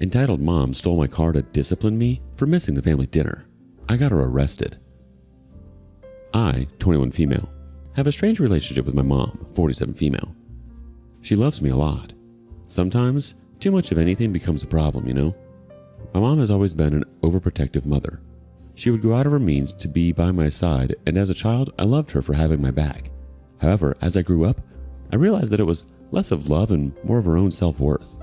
Entitled mom stole my car to discipline me for missing the family dinner. I got her arrested. I, 21 female, have a strange relationship with my mom, 47 female. She loves me a lot. Sometimes, too much of anything becomes a problem, you know? My mom has always been an overprotective mother. She would go out of her means to be by my side, and as a child, I loved her for having my back. However, as I grew up, I realized that it was less of love and more of her own self-worth.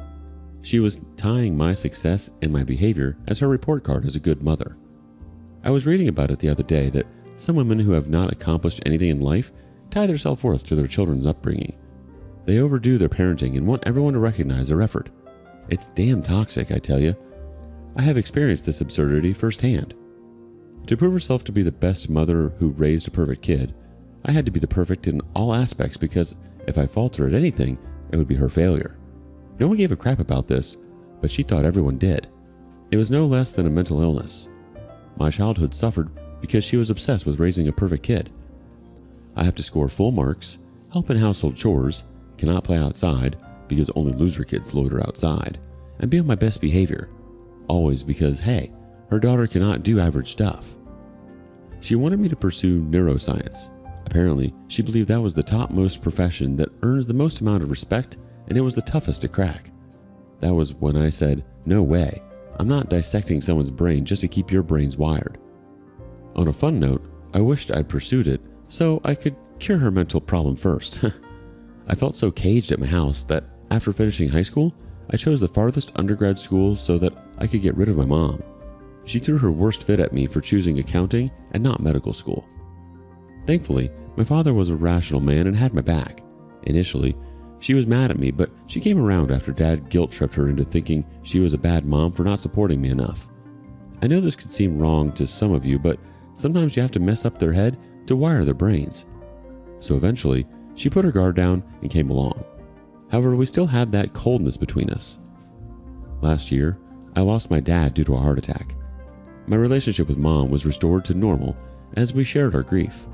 She was tying my success and my behavior as her report card as a good mother. I was reading about it the other day that some women who have not accomplished anything in life tie their self-worth to their children's upbringing. They overdo their parenting and want everyone to recognize their effort. It's damn toxic, I tell you. I have experienced this absurdity firsthand. To prove herself to be the best mother who raised a perfect kid, I had to be the perfect in all aspects because if I faltered at anything, it would be her failure. No one gave a crap about this, but she thought everyone did. It was no less than a mental illness. My childhood suffered because she was obsessed with raising a perfect kid. I have to score full marks, help in household chores, cannot play outside because only loser kids loiter outside, and be on my best behavior. Always because, hey, her daughter cannot do average stuff. She wanted me to pursue neuroscience. Apparently, she believed that was the topmost profession that earns the most amount of respect, and it was the toughest to crack. That was when I said, no way, I'm not dissecting someone's brain just to keep your brains wired. On a fun note, I wished I'd pursued it so I could cure her mental problem first. I felt so caged at my house that after finishing high school, I chose the farthest undergrad school so that I could get rid of my mom. She threw her worst fit at me for choosing accounting and not medical school. Thankfully, my father was a rational man and had my back. Initially, she was mad at me, but she came around after Dad guilt-tripped her into thinking she was a bad mom for not supporting me enough. I know this could seem wrong to some of you, but sometimes you have to mess up their head to wire their brains. So eventually, she put her guard down and came along. However, we still had that coldness between us. Last year, I lost my dad due to a heart attack. My relationship with Mom was restored to normal as we shared our grief.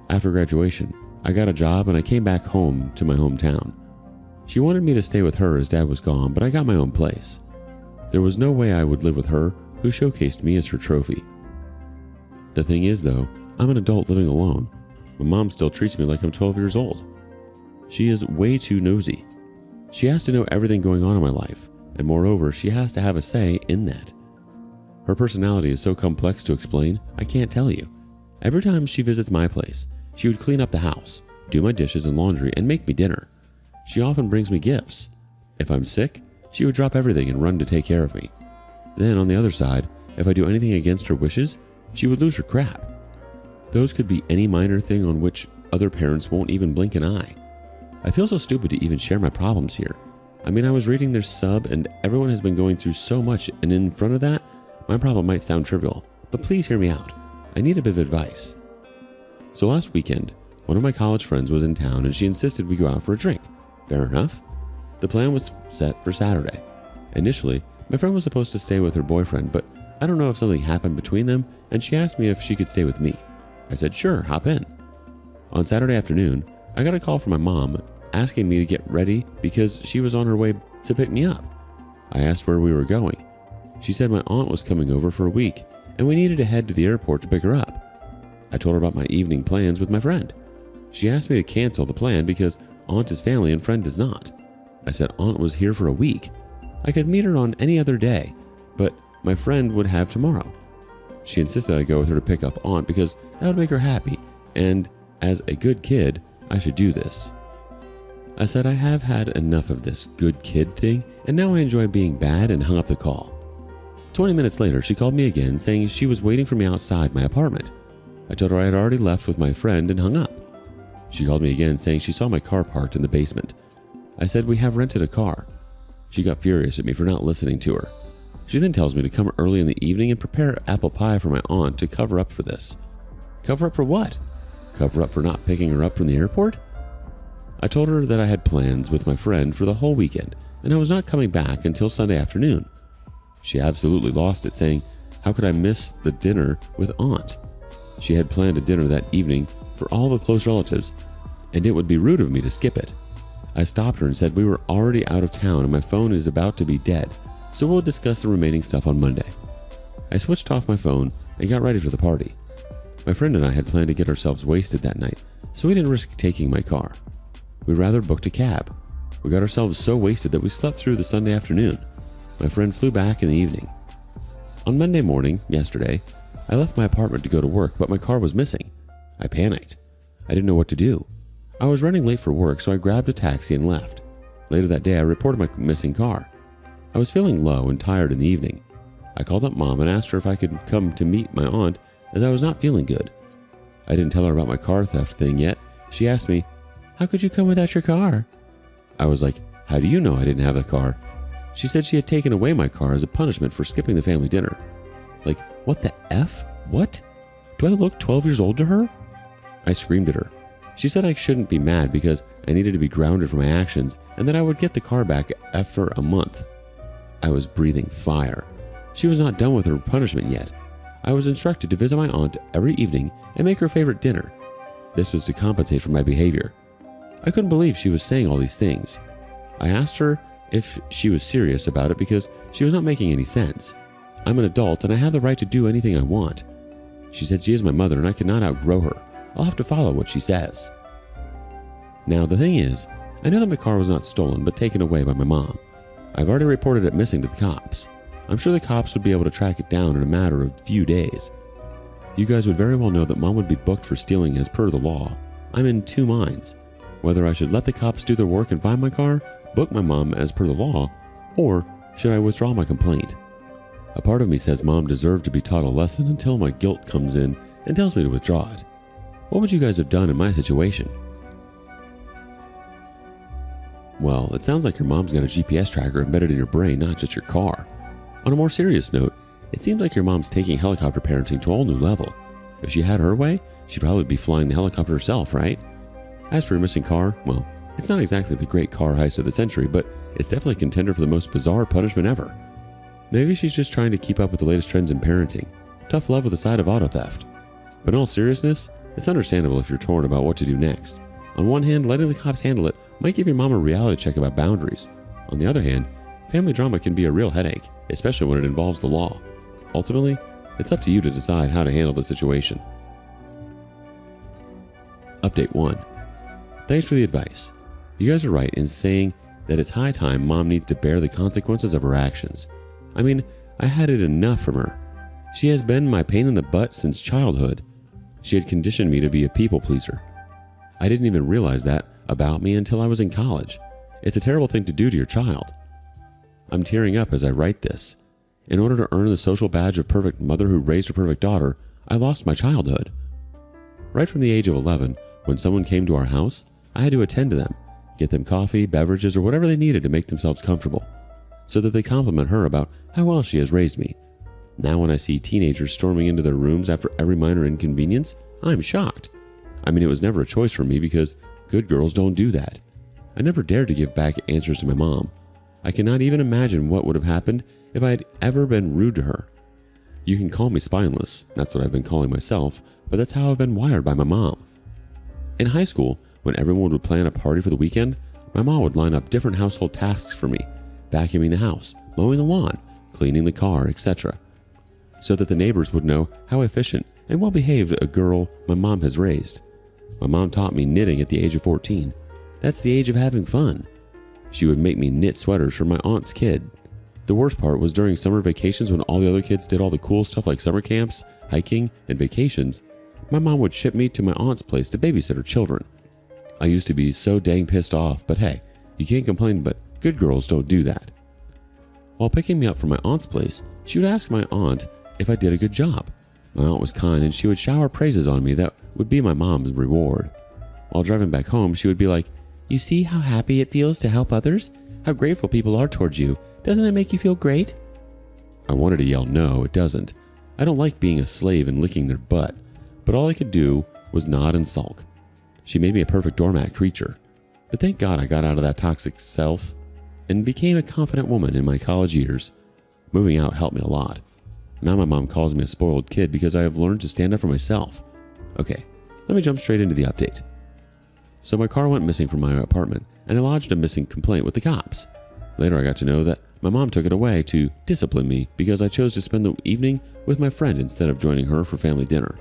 After graduation, I got a job and I came back home to my hometown. She wanted me to stay with her as Dad was gone, but I got my own place. There was no way I would live with her, who showcased me as her trophy. The thing is though, I'm an adult living alone, but Mom still treats me like I'm 12 years old. She is way too nosy. She has to know everything going on in my life, and moreover, she has to have a say in that. Her personality is so complex to explain, I can't tell you. Every time she visits my place, she would clean up the house, do my dishes and laundry, and make me dinner. She often brings me gifts. If I'm sick, she would drop everything and run to take care of me. Then on the other side, if I do anything against her wishes, she would lose her crap. Those could be any minor thing on which other parents won't even blink an eye. I feel so stupid to even share my problems here. I mean, I was reading their sub and everyone has been going through so much, and in front of that, my problem might sound trivial, but please hear me out. I need a bit of advice. So last weekend, one of my college friends was in town and she insisted we go out for a drink. Fair enough. The plan was set for Saturday. Initially, my friend was supposed to stay with her boyfriend, but I don't know if something happened between them, and she asked me if she could stay with me. I said, sure, hop in. On Saturday afternoon, I got a call from my mom asking me to get ready because she was on her way to pick me up. I asked where we were going. She said my aunt was coming over for a week and we needed to head to the airport to pick her up. I told her about my evening plans with my friend. She asked me to cancel the plan because aunt is family and friend does not. I said aunt was here for a week. I could meet her on any other day, but my friend would have tomorrow. She insisted I go with her to pick up aunt because that would make her happy, and as a good kid, I should do this. I said I have had enough of this good kid thing, and now I enjoy being bad, and hung up the call. 20 minutes later, she called me again saying she was waiting for me outside my apartment. I told her I had already left with my friend and hung up. She called me again saying she saw my car parked in the basement. I said we have rented a car. She got furious at me for not listening to her. She then tells me to come early in the evening and prepare apple pie for my aunt to cover up for this. Cover up for what? Cover up for not picking her up from the airport? I told her that I had plans with my friend for the whole weekend and I was not coming back until Sunday afternoon. She absolutely lost it, saying, how could I miss the dinner with aunt? She had planned a dinner that evening for all the close relatives, and it would be rude of me to skip it. I stopped her and said we were already out of town and my phone is about to be dead. so we'll discuss the remaining stuff on Monday. I switched off my phone and got ready for the party. My friend and I had planned to get ourselves wasted that night, so we didn't risk taking my car. We'd rather booked a cab. We got ourselves so wasted that we slept through the Sunday afternoon. My friend flew back in the evening. On Monday morning, yesterday, I left my apartment to go to work, but my car was missing. I panicked. I didn't know what to do. I was running late for work, so I grabbed a taxi and left. Later that day, I reported my missing car. I was feeling low and tired in the evening. I called up Mom and asked her if I could come to meet my aunt, as I was not feeling good. I didn't tell her about my car theft thing yet. She asked me, "How could you come without your car?" I was like, "How do you know I didn't have the car?" She said she had taken away my car as a punishment for skipping the family dinner. Like, what the F? What? Do I look 12 years old to her? I screamed at her. She said I shouldn't be mad because I needed to be grounded for my actions and that I would get the car back after a month. I was breathing fire. She was not done with her punishment yet. I was instructed to visit my aunt every evening and make her favorite dinner. This was to compensate for my behavior. I couldn't believe she was saying all these things. I asked her if she was serious about it because she was not making any sense. I'm an adult and I have the right to do anything I want. She said she is my mother and I cannot outgrow her. I'll have to follow what she says. Now the thing is, I know that my car was not stolen but taken away by my mom. I've already reported it missing to the cops. I'm sure the cops would be able to track it down in a matter of a few days. You guys would very well know that Mom would be booked for stealing as per the law. I'm in two minds. Whether I should let the cops do their work and find my car, book my mom as per the law, or should I withdraw my complaint? A part of me says Mom deserved to be taught a lesson until my guilt comes in and tells me to withdraw it. What would you guys have done in my situation? Well, it sounds like your mom's got a GPS tracker embedded in your brain, not just your car. On a more serious note, it seems like your mom's taking helicopter parenting to a whole new level. If she had her way, she'd probably be flying the helicopter herself, right? As for your missing car, well, it's not exactly the great car heist of the century, but it's definitely a contender for the most bizarre punishment ever. Maybe she's just trying to keep up with the latest trends in parenting. Tough love with a side of auto theft. But in all seriousness, it's understandable if you're torn about what to do next. On one hand, letting the cops handle it might give your mom a reality check about boundaries. On the other hand, family drama can be a real headache, especially when it involves the law. Ultimately, it's up to you to decide how to handle the situation. Update 1. Thanks for the advice. You guys are right in saying that it's high time Mom needs to bear the consequences of her actions. I mean, I had it enough from her. She has been my pain in the butt since childhood. She had conditioned me to be a people pleaser. I didn't even realize that about me until I was in college. It's a terrible thing to do to your child. I'm tearing up as I write this. In order to earn the social badge of perfect mother who raised a perfect daughter, I lost my childhood. Right from the age of 11, when someone came to our house, I had to attend to them, get them coffee, beverages, or whatever they needed to make themselves comfortable, so that they compliment her about how well she has raised me. Now when I see teenagers storming into their rooms after every minor inconvenience, I'm shocked. I mean, it was never a choice for me because good girls don't do that. I never dared to give back answers to my mom. I cannot even imagine what would have happened if I had ever been rude to her. You can call me spineless, that's what I've been calling myself, but that's how I've been wired by my mom. In high school, when everyone would plan a party for the weekend, my mom would line up different household tasks for me, vacuuming the house, mowing the lawn, cleaning the car, etc., so that the neighbors would know how efficient and well-behaved a girl my mom has raised. My mom taught me knitting at the age of 14. That's the age of having fun. She would make me knit sweaters for my aunt's kid. The worst part was during summer vacations when all the other kids did all the cool stuff like summer camps, hiking, and vacations, my mom would ship me to my aunt's place to babysit her children. I used to be so dang pissed off, but hey, you can't complain, but good girls don't do that. While picking me up from my aunt's place, she would ask my aunt if I did a good job. My aunt was kind and she would shower praises on me that would be my mom's reward. While driving back home, she would be like, "You see how happy it feels to help others? How grateful people are towards you. Doesn't it make you feel great?" I wanted to yell, "No, it doesn't. I don't like being a slave and licking their butt." But all I could do was nod and sulk. She made me a perfect doormat creature. But thank God I got out of that toxic self and became a confident woman in my college years. Moving out helped me a lot. Now my mom calls me a spoiled kid because I have learned to stand up for myself. Okay, let me jump straight into the update. So my car went missing from my apartment and I lodged a missing complaint with the cops. Later I got to know that My mom took it away to discipline me because I chose to spend the evening with my friend instead of joining her for family dinner.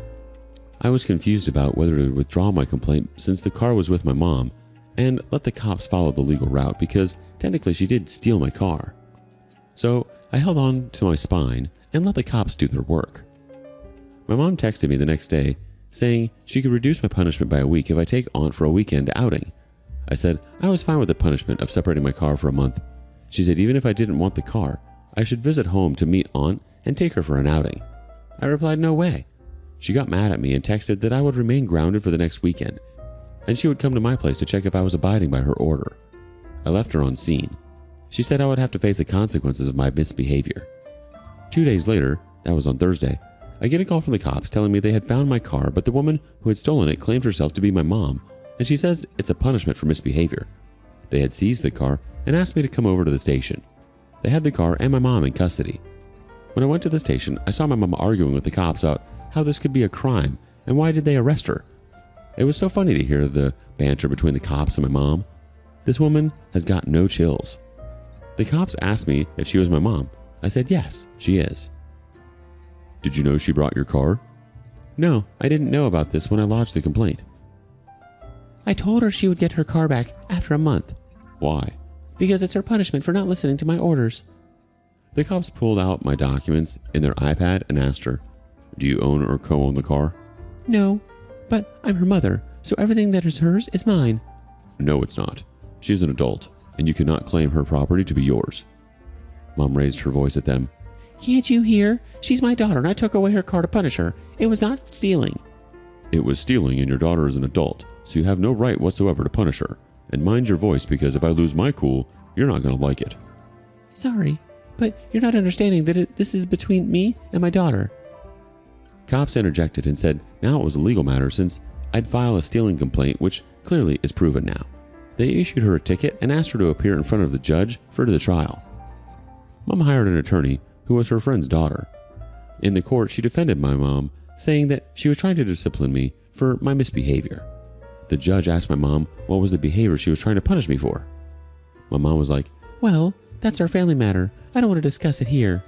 I was confused about whether to withdraw my complaint since the car was with my mom and let the cops follow the legal route because technically she did steal my car. So I held on to my spine and let the cops do their work. My mom texted me the next day saying she could reduce my punishment by a week if I take Aunt for a weekend outing. I said I was fine with the punishment of separating my car for a month. She said even if I didn't want the car, I should visit home to meet Aunt and take her for an outing. I replied no way. She got mad at me and texted that I would remain grounded for the next weekend, and she would come to my place to check if I was abiding by her order. I left her on scene. She said I would have to face the consequences of my misbehavior. 2 days later, that was on Thursday, I get a call from the cops telling me they had found my car, but the woman who had stolen it claimed herself to be my mom, and she says it's a punishment for misbehavior. They had seized the car and asked me to come over to the station. They had the car and my mom in custody. When I went to the station, I saw my mom arguing with the cops about how this could be a crime and why did they arrest her. It was so funny to hear the banter between the cops and my mom. This woman has got no chills. The cops asked me if she was my mom. I said yes, she is. Did you know she brought your car? No, I didn't know about this when I lodged the complaint. I told her she would get her car back after a month. Why? Because it's her punishment for not listening to my orders. The cops pulled out my documents in their iPad and asked her, do you own or co-own the car? No, but I'm her mother, so everything that is hers is mine. No, it's not. She's an adult, and you cannot claim her property to be yours. Mom raised her voice at them. Can't you hear? She's my daughter, and I took away her car to punish her. It was not stealing. It was stealing, and your daughter is an adult, so you have no right whatsoever to punish her. And mind your voice, because if I lose my cool, you're not going to like it. Sorry, but you're not understanding that this is between me and my daughter. Cops interjected and said now it was a legal matter since I'd file a stealing complaint, which clearly is proven now. They issued her a ticket and asked her to appear in front of the judge for the trial. Mom hired an attorney who was her friend's daughter. In the court, she defended my mom, saying that she was trying to discipline me for my misbehavior. The judge asked my mom what was the behavior she was trying to punish me for. My mom was like, well, that's our family matter. I don't want to discuss it here.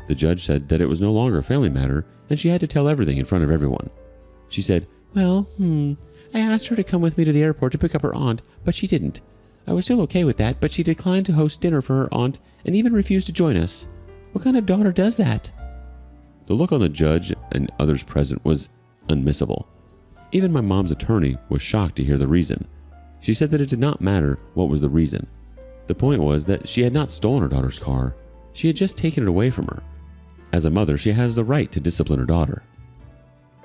The judge said that it was no longer a family matter and she had to tell everything in front of everyone. She said, well, I asked her to come with me to the airport to pick up her aunt, but she didn't. I was still okay with that, but she declined to host dinner for her aunt and even refused to join us. What kind of daughter does that? The look on the judge and others present was unmissable. Even my mom's attorney was shocked to hear the reason. She said that it did not matter what was the reason. The point was that she had not stolen her daughter's car. She had just taken it away from her. As a mother, she has the right to discipline her daughter.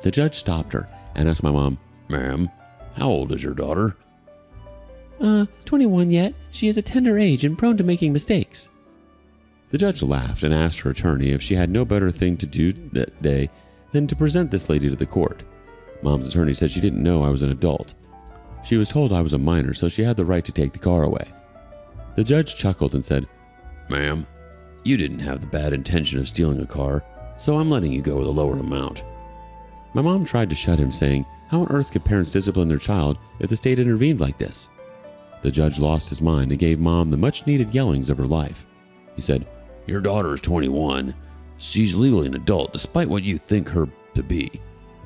The judge stopped her and asked my mom, Ma'am, how old is your daughter? 21 yet. She is a tender age and prone to making mistakes. The judge laughed and asked her attorney if she had no better thing to do that day than to present this lady to the court. Mom's attorney said she didn't know I was an adult. She was told I was a minor, so she had the right to take the car away. The judge chuckled and said, Ma'am, you didn't have the bad intention of stealing a car, so I'm letting you go with a lower amount. My mom tried to shut him, saying, how on earth could parents discipline their child if the state intervened like this? The judge lost his mind and gave Mom the much-needed yellings of her life. He said, your daughter is 21. She's legally an adult, despite what you think her to be.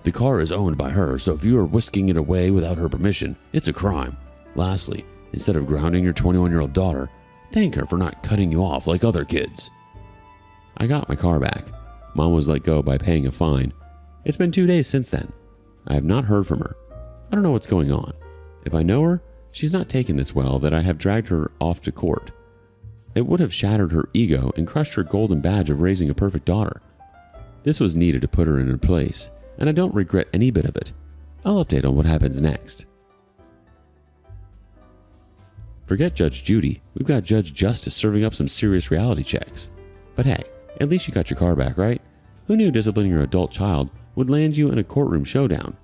The car is owned by her, so if you are whisking it away without her permission, it's a crime. Lastly, instead of grounding your 21-year-old daughter, thank her for not cutting you off like other kids. I got my car back. Mom was let go by paying a fine. It's been 2 days since then. I have not heard from her. I don't know what's going on. If I know her, she's not taken this well that I have dragged her off to court. It would have shattered her ego and crushed her golden badge of raising a perfect daughter. This was needed to put her in her place, and I don't regret any bit of it. I'll update on what happens next. Forget Judge Judy. We've got Judge Justice serving up some serious reality checks. But hey, at least you got your car back, right? Who knew disciplining your adult child would land you in a courtroom showdown?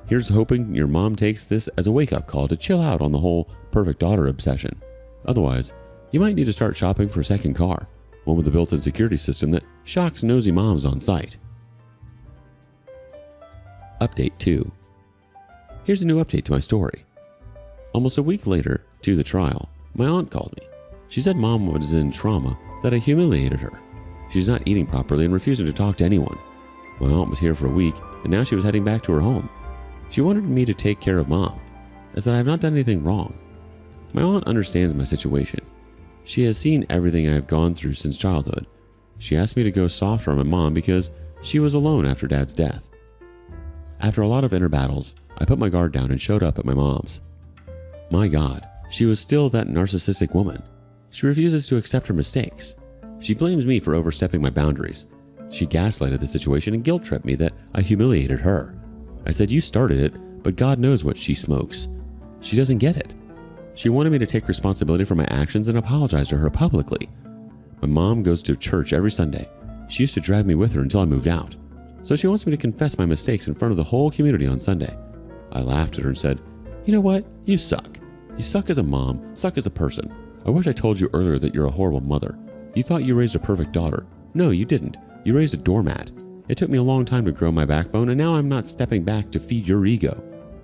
Here's hoping your mom takes this as a wake-up call to chill out on the whole perfect daughter obsession. Otherwise, you might need to start shopping for a second car, one with a built-in security system that shocks nosy moms on sight. Update 2. Here's a new update to my story. Almost a week later, to the trial, my aunt called me. She said mom was in trauma, that I humiliated her. She's not eating properly and refusing to talk to anyone. My aunt was here for a week, and now she was heading back to her home. She wanted me to take care of mom. I said I have not done anything wrong. My aunt understands my situation. She has seen everything I have gone through since childhood. She asked me to go softer on my mom because she was alone after dad's death. After a lot of inner battles, I put my guard down and showed up at my mom's. My God, she was still that narcissistic woman. She refuses to accept her mistakes. She blames me for overstepping my boundaries. She gaslighted the situation and guilt-tripped me that I humiliated her. I said, you started it, but God knows what she smokes. She doesn't get it. She wanted me to take responsibility for my actions and apologize to her publicly. My mom goes to church every Sunday. She used to drag me with her until I moved out. So she wants me to confess my mistakes in front of the whole community on Sunday. I laughed at her and said, you know what? You suck. You suck as a mom, suck as a person. I wish I told you earlier that you're a horrible mother. You thought you raised a perfect daughter. No, you didn't. You raised a doormat. It took me a long time to grow my backbone, and now I'm not stepping back to feed your ego.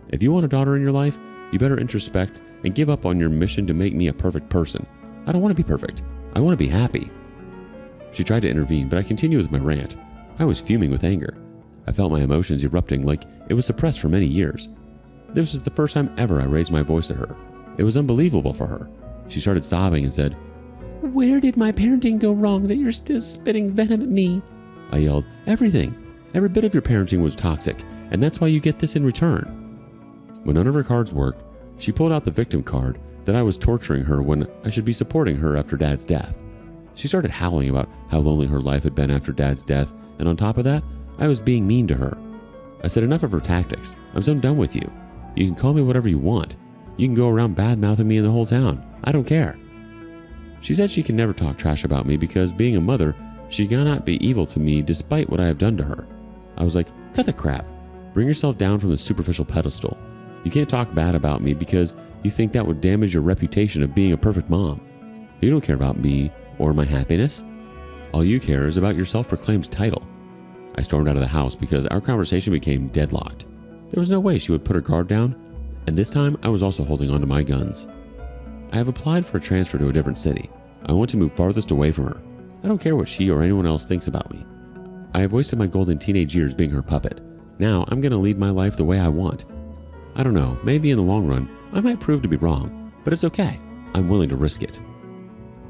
If you want a daughter in your life, you better introspect and give up on your mission to make me a perfect person. I don't want to be perfect. I want to be happy. She tried to intervene, but I continued with my rant. I was fuming with anger. I felt my emotions erupting like it was suppressed for many years. This was the first time ever I raised my voice at her. It was unbelievable for her. She started sobbing and said, where did my parenting go wrong that you're still spitting venom at me? I yelled, everything. Every bit of your parenting was toxic, and that's why you get this in return. When none of her cards worked, she pulled out the victim card that I was torturing her when I should be supporting her after Dad's death. She started howling about how lonely her life had been after Dad's death, and on top of that, I was being mean to her. I said, enough of her tactics. I'm so done with you. You can call me whatever you want. You can go around bad-mouthing me in the whole town. I don't care. She said she can never talk trash about me because, being a mother, she cannot be evil to me despite what I have done to her. I was like, cut the crap. Bring yourself down from the superficial pedestal. You can't talk bad about me because you think that would damage your reputation of being a perfect mom. You don't care about me or my happiness. All you care is about your self-proclaimed title. I stormed out of the house because our conversation became deadlocked. There was no way she would put her guard down, and this time I was also holding on to my guns. I have applied for a transfer to a different city. I want to move farthest away from her. I don't care what she or anyone else thinks about me. I have wasted my golden teenage years being her puppet. Now I'm going to lead my life the way I want. I don't know, maybe in the long run, I might prove to be wrong, but it's okay. I'm willing to risk it.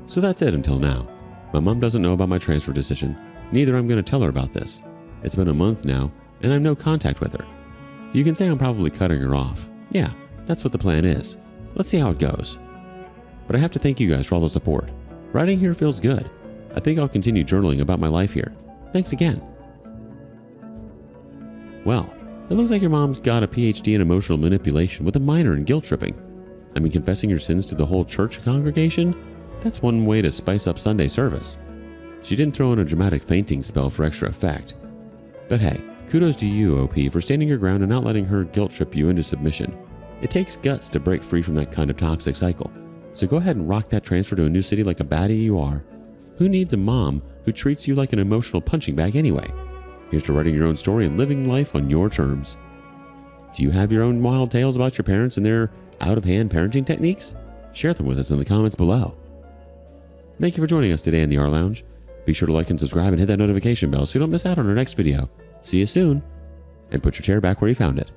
So that's it until now. My mom doesn't know about my transfer decision, neither I'm going to tell her about this. It's been a month now, and I have no contact with her. You can say I'm probably cutting her off. Yeah, that's what the plan is. Let's see how it goes. But I have to thank you guys for all the support. Writing here feels good. I think I'll continue journaling about my life here. Thanks again. Well, it looks like your mom's got a PhD in emotional manipulation with a minor in guilt tripping. I mean, confessing your sins to the whole church congregation? That's one way to spice up Sunday service. She didn't throw in a dramatic fainting spell for extra effect. But hey, kudos to you, OP, for standing your ground and not letting her guilt trip you into submission. It takes guts to break free from that kind of toxic cycle. So go ahead and rock that transfer to a new city like a baddie you are. Who needs a mom who treats you like an emotional punching bag anyway? Here's to writing your own story and living life on your terms. Do you have your own wild tales about your parents and their out-of-hand parenting techniques? Share them with us in the comments below. Thank you for joining us today in the R Lounge. Be sure to like and subscribe and hit that notification bell so you don't miss out on our next video. See you soon, and put your chair back where you found it.